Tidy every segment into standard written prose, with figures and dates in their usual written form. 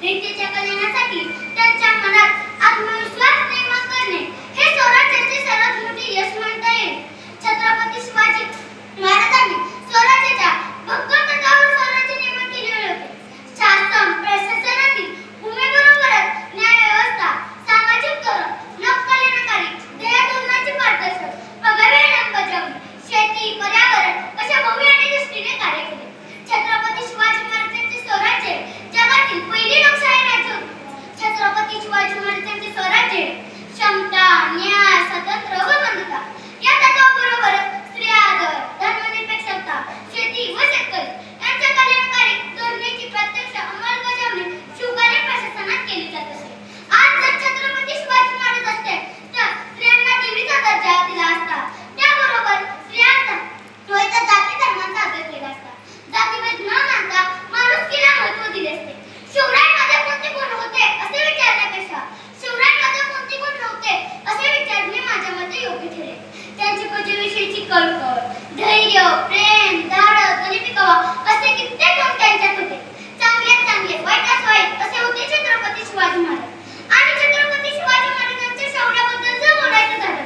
रीतीच्या कल्याणासाठी त्यांच्या मनात आत्मविश्वास निर्माण करणे हे स्वराज्याचे सर्वात मोठे यश म्हणता येईल. छत्रपती शिवाजी महाराजांनी स्वराज्याच्या भक्कम तत्वावर स्वराज्य निर्माण केले होते. शासन प्रशासनातील भूमीबरोबरच न्यायव्यवस्था, सामाजिक धोरण, लोककल्याणकारी ध्येयधोरणाची पारदर्शक प्रभावी अंमलबजावणी, शेती, पर्यावरण अशा बहुआयामी दृष्टीने कार्य केले. छत्रपती शिवाजी महाराजांचे स्वराज्य जगातील पहिली लोकशाही राज्य होते. छत्रपती शिवाजी महाराजांचे स्वराज्य क्षमता, न्याय, स्वातंत्र्य व बंधुता या तत्वाबरोबरच स्त्री आदर, धर्मनिरपेक्षता, शेती व शेतकरी यांच्या कल्याणकारी धोरणाची प्रत्यक्ष अंमलबजावणी शिवकालीन प्रशासनात केली जात असे. आज जर छत्रपती शिवाजी महाराज असते तर स्त्रियांना देवीचा दर्जा दिला असता. त्याबरोबर स्त्रियांचा जाती धर्माचा आदर केला असता. जातीभेद न मानता माणुसकीला महत्त्व दिले असते. शिवरायांमध्ये कोणते गुण होते असे विचारण्यापेक्षा शिवरायांमध्ये कोणते गुण नव्हते असे विचारणे माझ्या मते योग्य ठरेल. त्यांची पूजेविषयीची कळकळ, धैर्य, प्रेम, धाडस आणि पिकावा असे कित्येक गुण त्यांच्यात होते. चांगल्यात चांगले, वाईटात वाईट असे होते छत्रपती शिवाजी महाराज. आणि छत्रपती शिवाजी महाराजांच्या शौर्याबद्दल जर बोलायचं झालं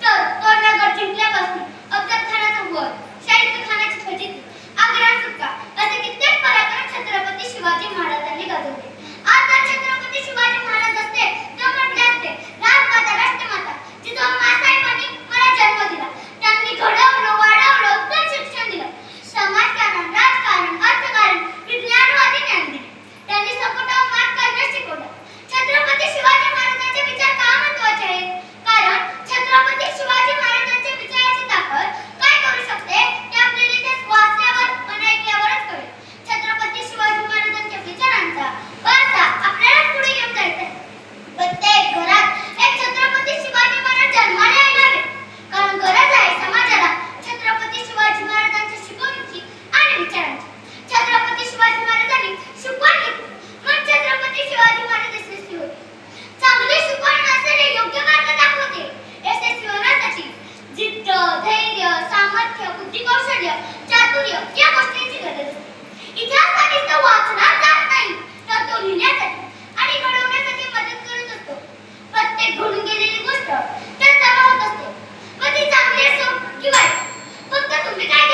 तर तोरणागड जिंकल्यापासून अफजल खानाचा वध, शाहिद खानाची फजिती, आग्रा सुटका असे कित्येक पराक्रम छत्रपती शिवाजी महाराजांनी गाजवले. आज जर छत्रपती शिवाजी महाराज असते तर म्हटले असते, राजमाता, राष्ट्रमाता जिजाऊ माँसाहेबांनी मला जन्म दिला, त्यांनी घडवलं, वाढवलं, उत्तम शिक्षण दिलं, समाजकारण, राजकारण, अर्थकारण, विज्ञानवादी ज्ञान दिले, त्यांनी संकटावर मात करण्यास शिकवलं. छत्रपती शिवाजी महाराजांचे विचार का महत्त्वाचे आहेत? कारण छत्रपती शिवाजी महाराजांच्या विचाराची ताकद काय करू शकते ते आपल्याला इथे वाचल्यावर आणि ऐकल्यावरच कळेल. छत्रपती शिवाजी महाराजांच्या विचारांचा वारसा आपल्याला पुढे घेऊन जायचा आहे. प्रत्येक घरात एक छत्रपती शिवाजी महाराज जन्माला यायला हवे. कारण गरज आहे समाजाला छत्रपती शिवाजी महाराजांच्या शिकवणीची आणि विचारांची. छत्रपती शिवाजी महाराजांनी शिकवण घेतली मग छत्रपती शिवाजी महाराज यशस्वी होते. चांगली शिकवण नसलेले योग्य मार्ग दाखवते. यशस्वी होण्यासाठी जिद्द, धैर्य, सामर्थ्य, बुद्धिकौशल्य, चातुर्य या गोष्टींची गरज असते. इतिहास हा नुसता वाचला जात नाही तर तो लिहिण्यासाठी आणि घडवण्यासाठी मदत करत असतो. प्रत्येक घडून गेलेली गोष्ट त्यात जमा होत असते. मग ती चांगली असो की वाईट, फक्त तुम्ही काय